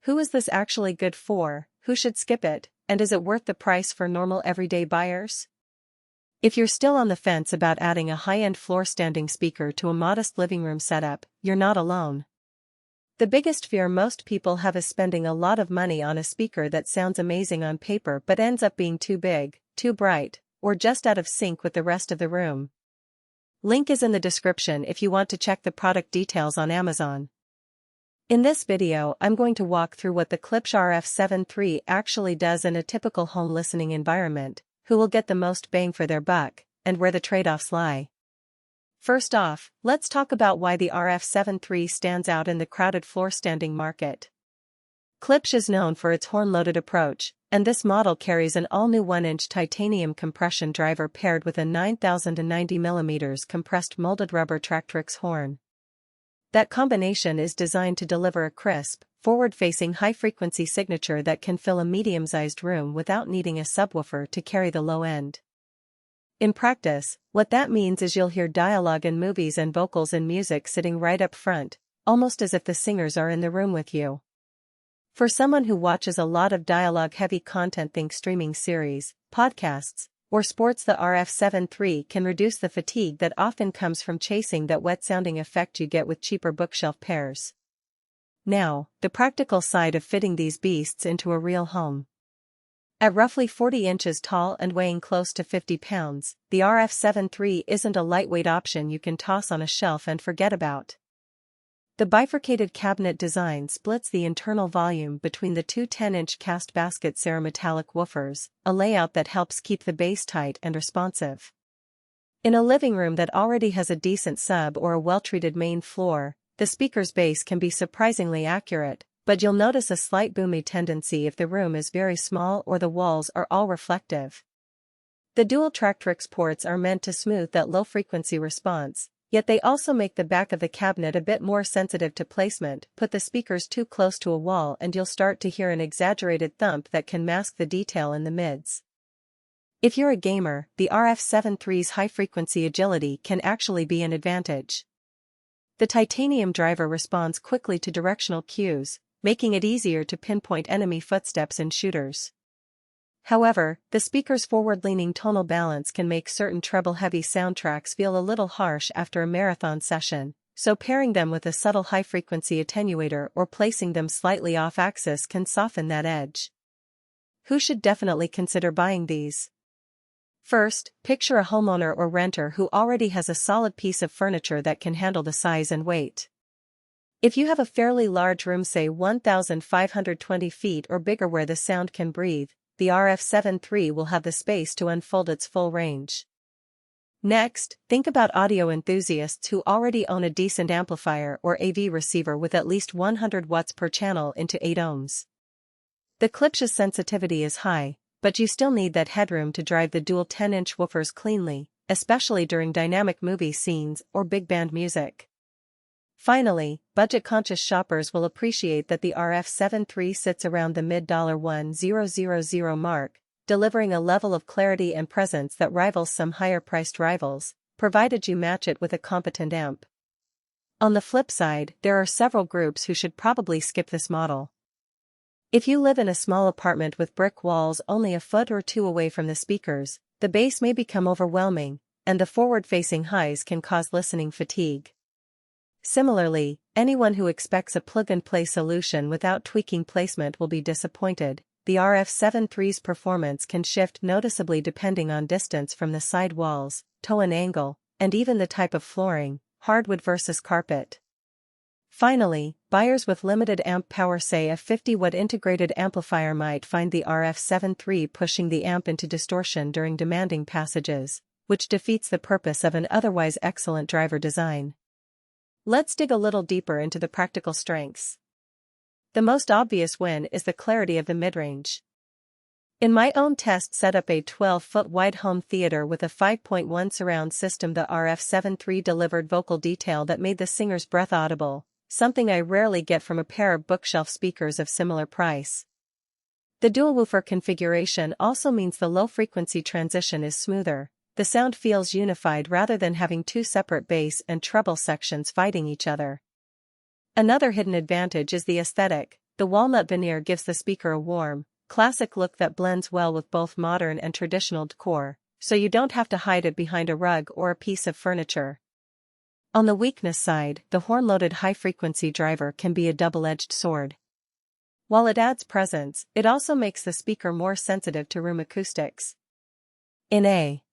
Who is this actually good for, who should skip it, and is it worth the price for normal everyday buyers? If you're still on the fence about adding a high-end floor-standing speaker to a modest living room setup, you're not alone. The biggest fear most people have is spending a lot of money on a speaker that sounds amazing on paper but ends up being too big, too bright, or just out of sync with the rest of the room. Link is in the description if you want to check the product details on Amazon. In this video, I'm going to walk through what the Klipsch RF7 III actually does in a typical home listening environment, who will get the most bang for their buck, and where the trade-offs lie. First off, let's talk about why the RF7 III stands out in the crowded floor-standing market. Klipsch is known for its horn-loaded approach, and this model carries an all-new 1-inch titanium compression driver paired with a 9,090mm compressed molded rubber Tractrix horn. That combination is designed to deliver a crisp, forward-facing high-frequency signature that can fill a medium-sized room without needing a subwoofer to carry the low end. In practice, what that means is you'll hear dialogue in movies and vocals in music sitting right up front, almost as if the singers are in the room with you. For someone who watches a lot of dialogue-heavy content, think streaming series, podcasts, or sports, the RF7 III can reduce the fatigue that often comes from chasing that wet-sounding effect you get with cheaper bookshelf pairs. Now, the practical side of fitting these beasts into a real home. At roughly 40 inches tall and weighing close to 50 pounds, the RF7 III isn't a lightweight option you can toss on a shelf and forget about. The bifurcated cabinet design splits the internal volume between the two 10-inch cast basket cerametallic woofers, a layout that helps keep the bass tight and responsive. In a living room that already has a decent sub or a well-treated main floor, the speaker's bass can be surprisingly accurate, but you'll notice a slight boomy tendency if the room is very small or the walls are all reflective. The dual Tractrix ports are meant to smooth that low-frequency response, yet they also make the back of the cabinet a bit more sensitive to placement. Put the speakers too close to a wall and you'll start to hear an exaggerated thump that can mask the detail in the mids. If you're a gamer, the RF7 III's high-frequency agility can actually be an advantage. The titanium driver responds quickly to directional cues, making it easier to pinpoint enemy footsteps in shooters. However, the speaker's forward-leaning tonal balance can make certain treble-heavy soundtracks feel a little harsh after a marathon session, so pairing them with a subtle high-frequency attenuator or placing them slightly off-axis can soften that edge. Who should definitely consider buying these? First, picture a homeowner or renter who already has a solid piece of furniture that can handle the size and weight. If you have a fairly large room, say 1,520 feet or bigger, where the sound can breathe, the RF7 III will have the space to unfold its full range. Next, think about audio enthusiasts who already own a decent amplifier or AV receiver with at least 100 watts per channel into 8 ohms. The Klipsch's sensitivity is high, but you still need that headroom to drive the dual 10-inch woofers cleanly, especially during dynamic movie scenes or big band music. Finally, budget-conscious shoppers will appreciate that the RF7 III sits around the mid-$1,000 mark, delivering a level of clarity and presence that rivals some higher-priced rivals, provided you match it with a competent amp. On the flip side, there are several groups who should probably skip this model. If you live in a small apartment with brick walls only a foot or two away from the speakers, the bass may become overwhelming, and the forward-facing highs can cause listening fatigue. Similarly, anyone who expects a plug-and-play solution without tweaking placement will be disappointed. The RF7 III's performance can shift noticeably depending on distance from the side walls, toe and angle, and even the type of flooring, hardwood versus carpet. Finally, buyers with limited amp power, say a 50-watt integrated amplifier, might find the RF7 III pushing the amp into distortion during demanding passages, which defeats the purpose of an otherwise excellent driver design. Let's dig a little deeper into the practical strengths. The most obvious win is the clarity of the midrange. In my own test setup, a 12-foot wide home theater with a 5.1 surround system, the RF7 III delivered vocal detail that made the singer's breath audible, something I rarely get from a pair of bookshelf speakers of similar price. The dual woofer configuration also means the low-frequency transition is smoother. The sound feels unified rather than having two separate bass and treble sections fighting each other. Another hidden advantage is the aesthetic. The walnut veneer gives the speaker a warm, classic look that blends well with both modern and traditional decor, so you don't have to hide it behind a rug or a piece of furniture. On the weakness side, the horn-loaded high-frequency driver can be a double-edged sword. While it adds presence, it also makes the speaker more sensitive to room acoustics. In a